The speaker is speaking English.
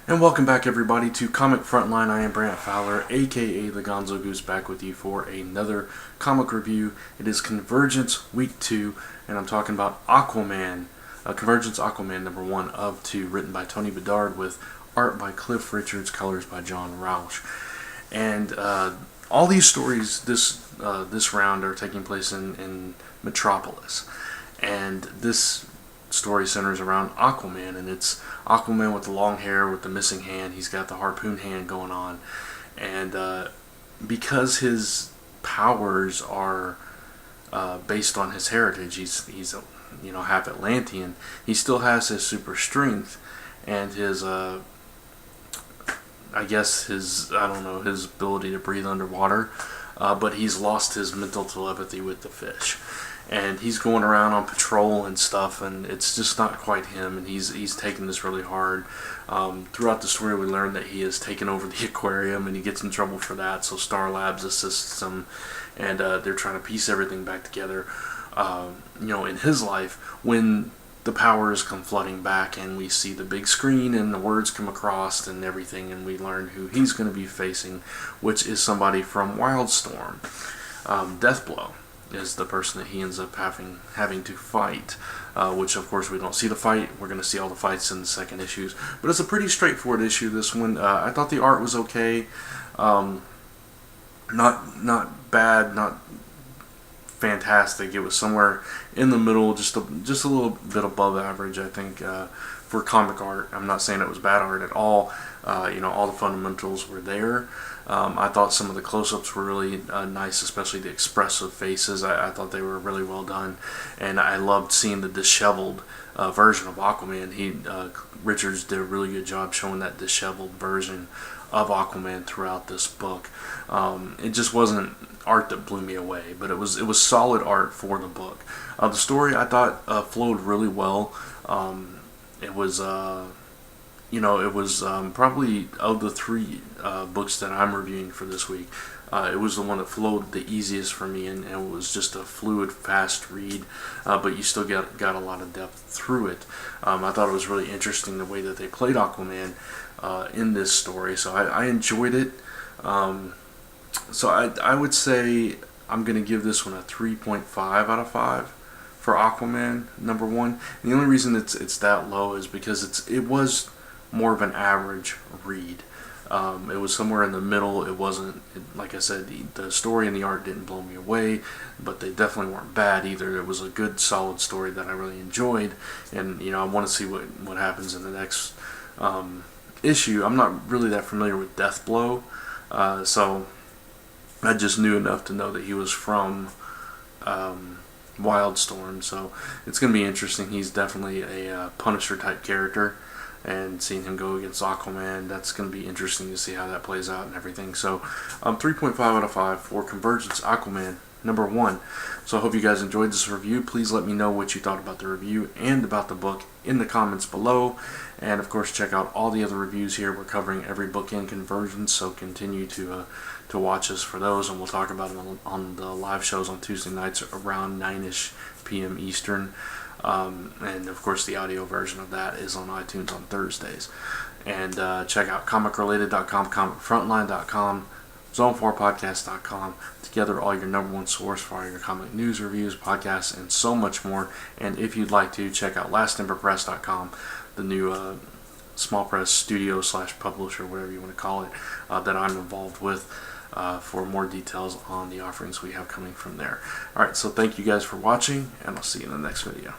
And welcome back, everybody, to Comic Frontline. I am Brant Fowler, aka the Gonzo Goose, back with you for another comic review. It is Convergence Week 2, and I'm talking about Aquaman, Convergence Aquaman #1 of 2, written by Tony Bedard with art by Cliff Richards, colors by John Roush. And all these stories this round are taking place in Metropolis, and this story centers around Aquaman, and it's Aquaman with the long hair with the missing hand. He's got the harpoon hand going on, and because his powers are based on his heritage, he's half Atlantean. He still has his super strength and his his ability to breathe underwater, but he's lost his mental telepathy with the fish. And he's going around on patrol and stuff, and it's just not quite him, and he's taking this really hard. Throughout the story, we learn that he has taken over the aquarium, and he gets in trouble for that, so Star Labs assists him, and they're trying to piece everything back together, in his life, when the powers come flooding back, and we see the big screen, and the words come across, and everything, and we learn who he's going to be facing, which is somebody from Wildstorm. Deathblow is the person that he ends up having to fight, which of course we don't see the fight. We're going to see all the fights in the second issues, but it's a pretty straightforward issue, this one. I thought the art was okay, not bad, not fantastic. It was somewhere in the middle, just a little bit above average, I think, for comic art. I'm not saying it was bad art at all. All the fundamentals were there. I thought some of the close-ups were really nice, especially the expressive faces. I thought they were really well done, and I loved seeing the disheveled version of Aquaman. Richards did a really good job showing that disheveled version of Aquaman throughout this book. It just wasn't art that blew me away, but it was solid art for the book. The story, I thought, flowed really well. It was probably, of the three books that I'm reviewing for this week, it was the one that flowed the easiest for me, and it was just a fluid, fast read, but you still got a lot of depth through it. I thought it was really interesting the way that they played Aquaman in this story, so I enjoyed it. So I would say I'm going to give this one a 3.5 out of 5 for Aquaman #1. And the only reason it's that low is because it was more of an average read. It was somewhere in the middle. It wasn't, like I said, the story and the art didn't blow me away, but they definitely weren't bad either. It was a good, solid story that I really enjoyed, and I want to see what happens in the next issue. I'm not really that familiar with Deathblow, so I just knew enough to know that he was from Wildstorm, so it's going to be interesting. He's definitely a Punisher type character, and seeing him go against Aquaman, that's going to be interesting to see how that plays out and everything. So 3.5 out of 5 for Convergence Aquaman #1. So I hope you guys enjoyed this review. Please let me know what you thought about the review and about the book in the comments below, and of course check out all the other reviews here. We're covering every book in Convergence, so continue to watch us for those, and we'll talk about them on the live shows on Tuesday nights around 9ish p.m. Eastern. And of course the audio version of that is on iTunes on Thursdays. And check out comicrelated.com, comicfrontline.com, zone4podcast.com. Together, all your #1 source for all your comic news, reviews, podcasts, and so much more. And if you'd like to, check out lastemperpress.com, the new small press studio / publisher, whatever you want to call it, that I'm involved with, for more details on the offerings we have coming from there. Alright, so thank you guys for watching, and I'll see you in the next video.